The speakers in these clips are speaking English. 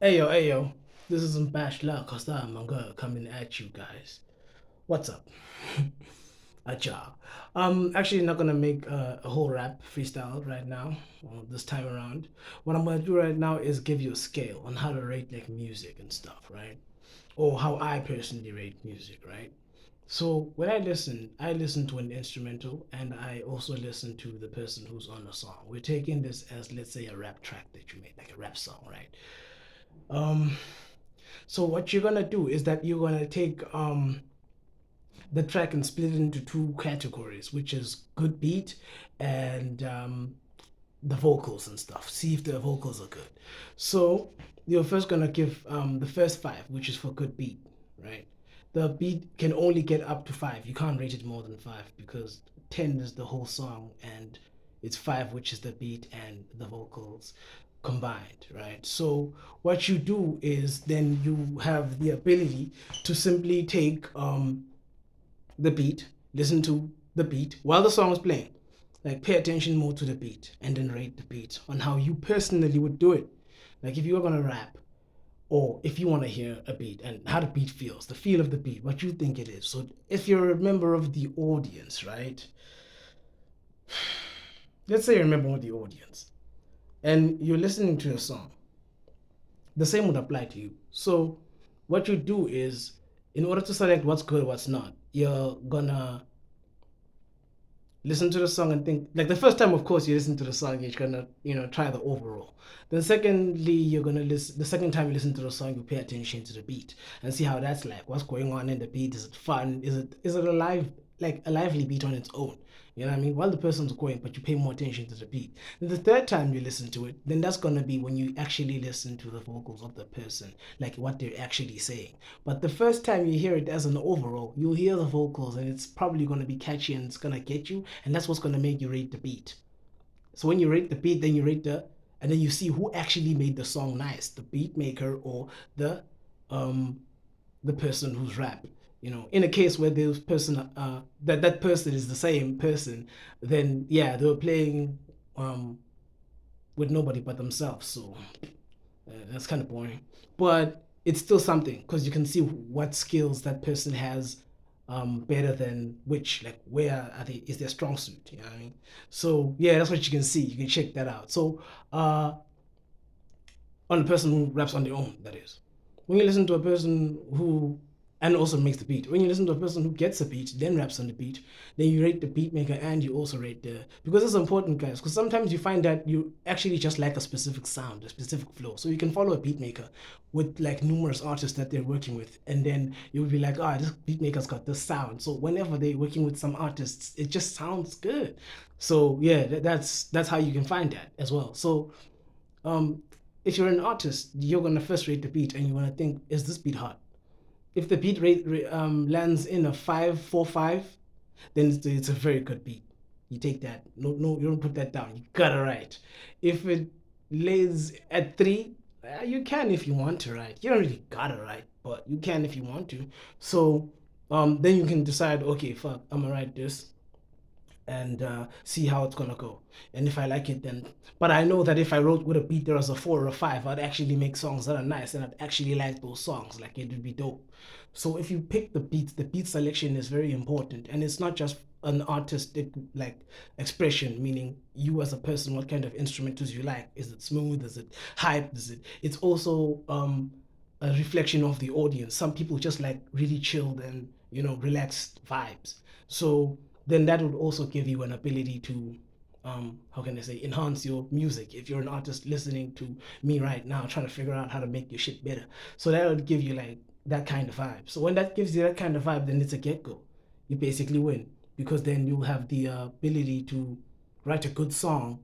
Hey yo, this is MBASH.L cause I'm gonna coming at you guys. What's up? Acha. I'm actually not gonna make a whole rap freestyle right now, this time around. What I'm gonna do right now is give you a scale on how to rate like music and stuff, right? Or how I personally rate music, right? So when I listen to an instrumental and I also listen to the person who's on the song. We're taking this as, let's say, a rap track that you made, like a rap song, right? Um, So what you're gonna do is that you're gonna take the track and split it into two categories, which is good beat and the vocals and stuff. See if the vocals are good. So you're first gonna give the first five, which is for good beat, right? The beat can only get up to five. You can't rate it more than five because 10 is the whole song and it's five, which is the beat and the vocals combined, right? So what you do is then you have the ability to simply take the beat, listen to the beat while the song is playing, like pay attention more to the beat and then rate the beat on how you personally would do it. Like if you are gonna rap or if you want to hear a beat and how the beat feels, the feel of the beat, what you think it is. So if you're a member of the audience, right? Let's say you're a member of the audience and you're listening to a song, the same would apply to you. So what you do is, in order to select what's good, what's not, you're gonna listen to the song and think, like the first time, of course, you listen to the song, you're gonna try the overall. Then secondly, you're gonna listen. The second time you listen to the song, you pay attention to the beat and see how that's like. What's going on in the beat? Is it fun? Is it a like a lively beat on its own? You know what I mean? While the person's going, but you pay more attention to the beat. Then the third time you listen to it, then that's gonna be when you actually listen to the vocals of the person, like what they're actually saying. But the first time you hear it as an overall, you'll hear the vocals and it's probably gonna be catchy and it's gonna get you, and that's what's gonna make you rate the beat. So when you rate the beat, then you rate and then you see who actually made the song nice, the beat maker or the um the person who's rap. In a case where this person that person is the same person, then yeah, they were playing um with nobody but themselves. So that's kind of boring, but it's still something because you can see what skills that person has better than which, like where are they, is their strong suit, you know what I mean? So yeah, that's what you can see. You can check that out. So on the person who raps on their own, that is. When you listen to a person who and also makes the beat. When you listen to a person who gets a beat, then raps on the beat, then you rate the beat maker and you also rate the because it's important, guys. Because sometimes you find that you actually just like a specific sound, a specific flow. So you can follow a beat maker with like numerous artists that they're working with, and then you'll be like, ah, this beat maker's got this sound. So whenever they're working with some artists, it just sounds good. So yeah, that's how you can find that as well. So um, if you're an artist, you're gonna first rate the beat and you're gonna think, is this beat hot? If the beat rate lands in a 5 4 5, then it's a very good beat. You take that. No, no, you don't put that down. You got it right. If it lays at 3, you can if you want to, right? You don't really got it right, but you can if you want to. So then you can decide, okay, fuck, I'm gonna write this and see how it's gonna go. And if I like it, then. But I know that if I wrote with a beat there as a 4 or a 5, I'd actually make songs that are nice, and I'd actually like those songs. Like it would be dope. So if you pick the beat selection is very important, and it's not just an artistic like expression, meaning you as a person, what kind of instrumentals you like. Is it smooth? Is it hype? Is it? It's also a reflection of the audience. Some people just like really chilled and relaxed vibes. So then that would also give you an ability to how can I say, enhance your music if you're an artist listening to me right now trying to figure out how to make your shit better. So that would give you like that kind of vibe. So when that gives you that kind of vibe, then it's a get-go. You basically win because then you'll have the ability to write a good song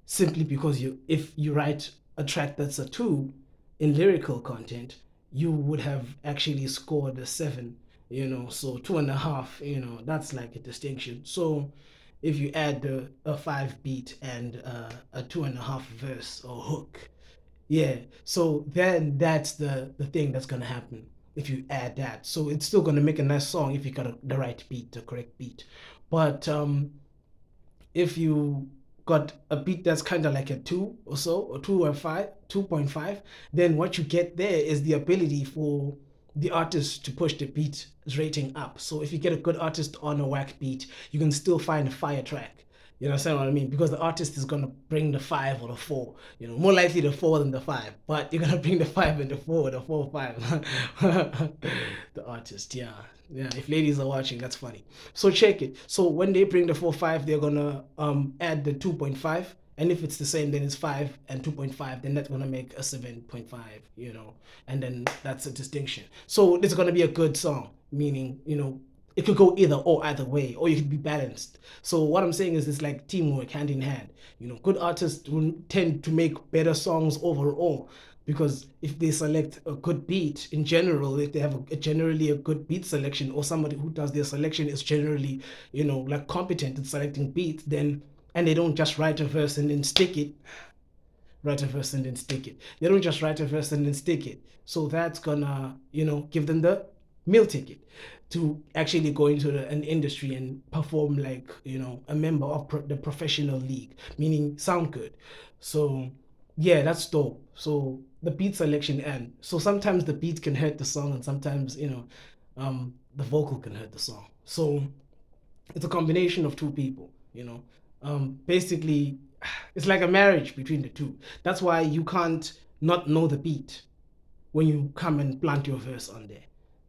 simply because if you write a track that's a 2 in lyrical content, you would have actually scored a 7. So 2.5, that's like a distinction. So if you add a 5 beat and a 2.5 verse or hook, yeah, so then that's the thing that's gonna happen if you add that. So it's still gonna make a nice song if you got the right beat, the correct beat. But if you got a beat that's kind of like a 2 or so, or 2 or 5, 2.5, then what you get there is the ability for the artist to push the beat rating up. So if you get a good artist on a whack beat, you can still find a fire track. You understand what I mean? Because the artist is gonna bring the 5 or the 4. More likely the 4 than the 5. But you're gonna bring the 5 and the 4, the 4 5. The artist, yeah. Yeah, if ladies are watching, that's funny. So check it. So when they bring the 4 5, they're gonna add the 2.5. And if it's the same, then it's 5 and 2.5, then that's gonna make a 7.5, and then that's a distinction. So it's gonna be a good song, meaning, it could go either way, or you could be balanced. So what I'm saying is it's like teamwork, hand in hand. Good artists will tend to make better songs overall, because if they select a good beat in general, if they have generally a good beat selection, or somebody who does their selection is generally, like competent in selecting beats, then, and they don't just write a verse and then stick it, write a verse and then stick it. They don't just write a verse and then stick it. So that's gonna, give them the meal ticket to actually go into an industry and perform like, a member of the professional league, meaning sound good. So yeah, that's dope. So the beat selection, and so sometimes the beat can hurt the song, and sometimes, the vocal can hurt the song. So it's a combination of two people, basically. It's like a marriage between the two. That's why you can't not know the beat when you come and plant your verse on there.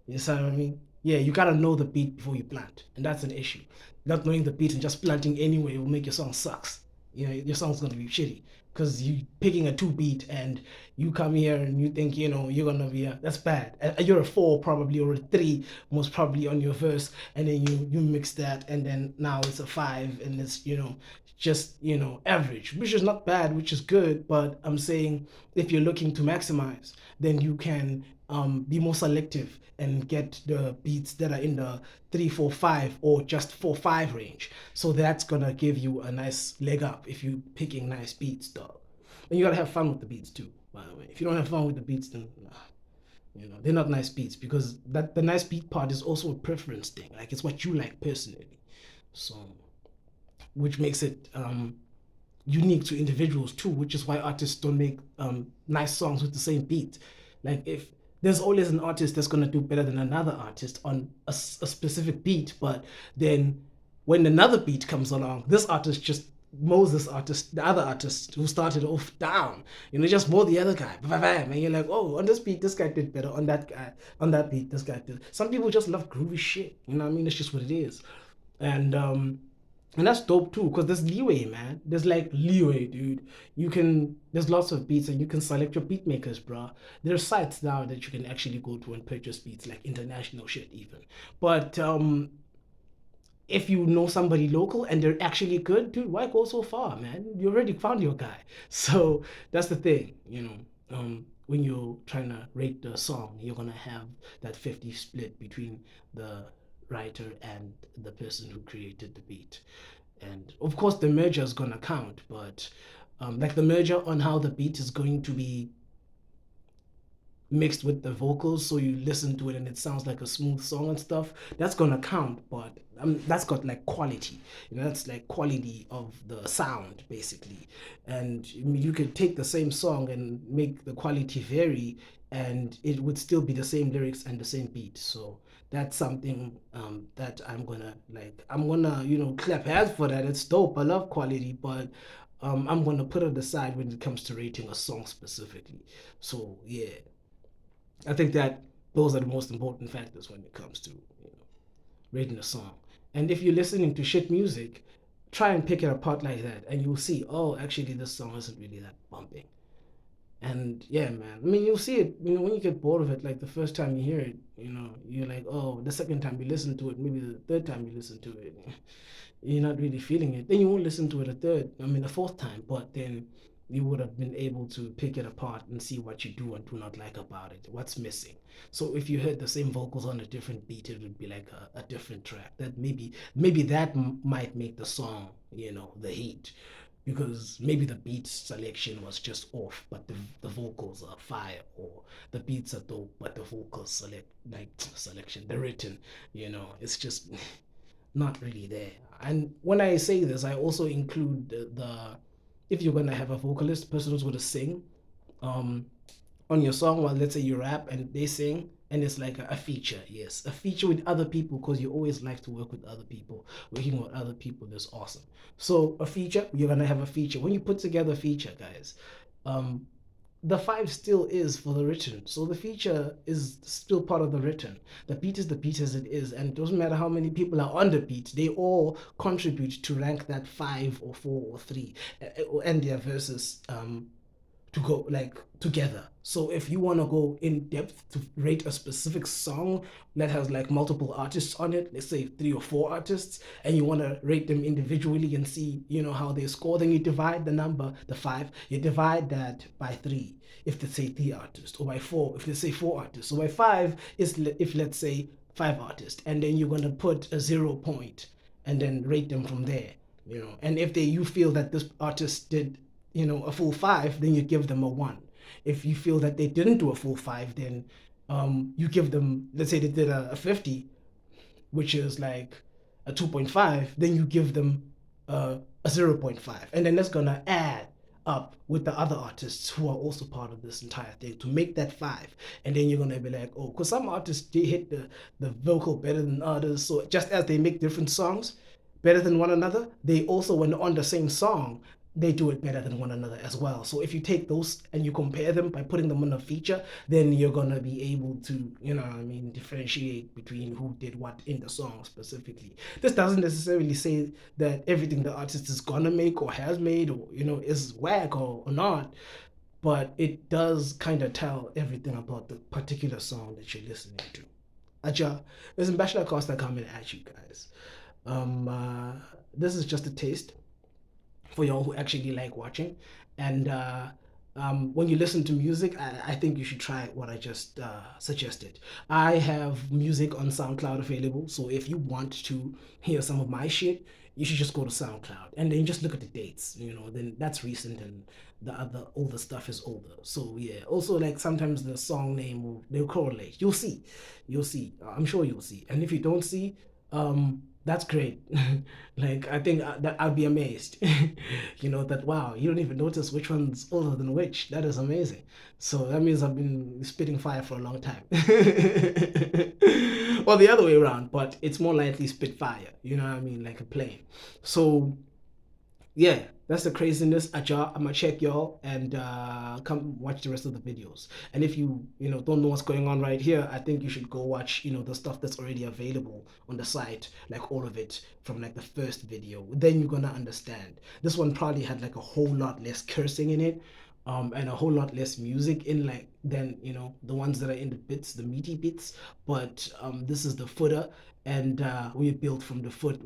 You see what I mean? Yeah, you gotta know the beat before you plant, and that's an issue. Not knowing the beat and just planting anyway will make your song sucks. Your song's gonna be shitty because you picking a two beat, and you come here and you think, you're gonna be that's bad. You're a 4 probably, or a 3 most probably on your verse, and then you mix that, and then now it's a 5, and it's, just, average, which is not bad, which is good. But I'm saying, if you're looking to maximize, then you can be more selective and get the beats that are in the 3 4 5, or just 4 5 range. So that's gonna give you a nice leg up if you are picking nice beats, dog. And you gotta have fun with the beats too, by the way. If you don't have fun with the beats, then nah, they're not nice beats, because that the nice beat part is also a preference thing. Like, it's what you like personally. So, which makes it unique to individuals too, which is why artists don't make nice songs with the same beat. Like, if there's always an artist that's gonna do better than another artist on a specific beat, but then when another beat comes along, this artist just mows this artist, the other artist who started off down. Just mow the other guy. And you're like, oh, on this beat, this guy did better. On that guy, on that beat, this guy did. Some people just love groovy shit. You know what I mean? It's just what it is. And that's dope too, because there's leeway, man. There's like leeway, dude. There's lots of beats, and you can select your beat makers, bro. There are sites now that you can actually go to and purchase beats, like international shit even. But if you know somebody local and they're actually good, dude, why go so far, man? You already found your guy. So that's the thing, when you're trying to rate the song, you're gonna have that 50 split between the writer and the person who created the beat. And of course, the merger is gonna count, but like the merger on how the beat is going to be mixed with the vocals, so you listen to it and it sounds like a smooth song and stuff, that's gonna count. But that's got like quality, that's like quality of the sound basically. And you could take the same song and make the quality vary, and it would still be the same lyrics and the same beat. So that's something that I'm gonna clap hands for that. It's dope. I love quality, but I'm gonna put it aside when it comes to rating a song specifically. So yeah, I think that those are the most important factors when it comes to rating a song. And if you're listening to shit music, try and pick it apart like that, and you'll see, oh, actually, this song isn't really that bumping. And yeah, man, I mean, you'll see it, when you get bored of it, like the first time you hear it, you're like, oh, the second time you listen to it, maybe the third time you listen to it, you're not really feeling it. Then you won't listen to it a fourth time, but then you would have been able to pick it apart and see what you do and do not like about it, what's missing. So if you heard the same vocals on a different beat, it would be like a different track. That maybe that might make the song, the heat, because maybe the beat selection was just off, but the vocals are fire, or the beats are dope, but the vocals selection, the written, it's just not really there. And when I say this, I also include the if you're gonna have a vocalist, person who's gonna sing, um, on your song, while let's say you rap and they sing, and it's like a feature. Yes, a feature with other people, because you always like to work with other people. Working with other people is awesome. So a feature, you're gonna have a feature. When you put together a feature, guys, um, the five still is for the written. So the feature is still part of the written. The beat is the beat as it is, and it doesn't matter how many people are on the beat. They all contribute to rank that five or four or three, and their verses to go like together. So if you want to go in depth to rate a specific song that has like multiple artists on it, let's say three or four artists, and you want to rate them individually and see, how they score, then you divide the number, the five, you divide that by three if they say three artists, or by four if they say four artists. So by five is if let's say five artists, and then you're gonna put a 0 point and then rate them from there. And if you feel that this artist did a full five, then you give them a one. If you feel that they didn't do a full five, then you give them, let's say they did a 50, which is like a 2.5, then you give them a 0.5. And then that's going to add up with the other artists who are also part of this entire thing to make that five. And then you're going to be like, oh, because some artists, they hit the vocal better than others. So just as they make different songs better than one another, they also, when on the same song, they do it better than one another as well. So if you take those and you compare them by putting them on a feature, then you're gonna be able to, differentiate between who did what in the song specifically. This doesn't necessarily say that everything the artist is gonna make or has made, or is whack or not, but it does kind of tell everything about the particular song that you're listening to. Aja, there's an MBASH.L Costa coming at you guys. This is just a taste for y'all who actually like watching. And when you listen to music, I think you should try what I just suggested. I have music on SoundCloud available, so if you want to hear some of my shit, you should just go to SoundCloud and then just look at the dates. Then that's recent, and the other older stuff is older. So yeah. Also, like sometimes the song name they'll correlate. You'll see, I'm sure you'll see. And if you don't see, that's great. Like I think that I'd be amazed. That wow, you don't even notice which one's older than which. That is amazing. So that means I've been spitting fire for a long time. Or the other way around, but it's more likely spit fire. You know what I mean, like a plane. So yeah, that's the craziness. Aja, I'm gonna check y'all and come watch the rest of the videos. And if you don't know what's going on right here, I think you should go watch the stuff that's already available on the site, like all of it from like the first video. Then you're gonna understand. This one probably had like a whole lot less cursing in it. And a whole lot less music in like than the ones that are in the bits, the meaty bits. But this is the footer, and we built from the foot.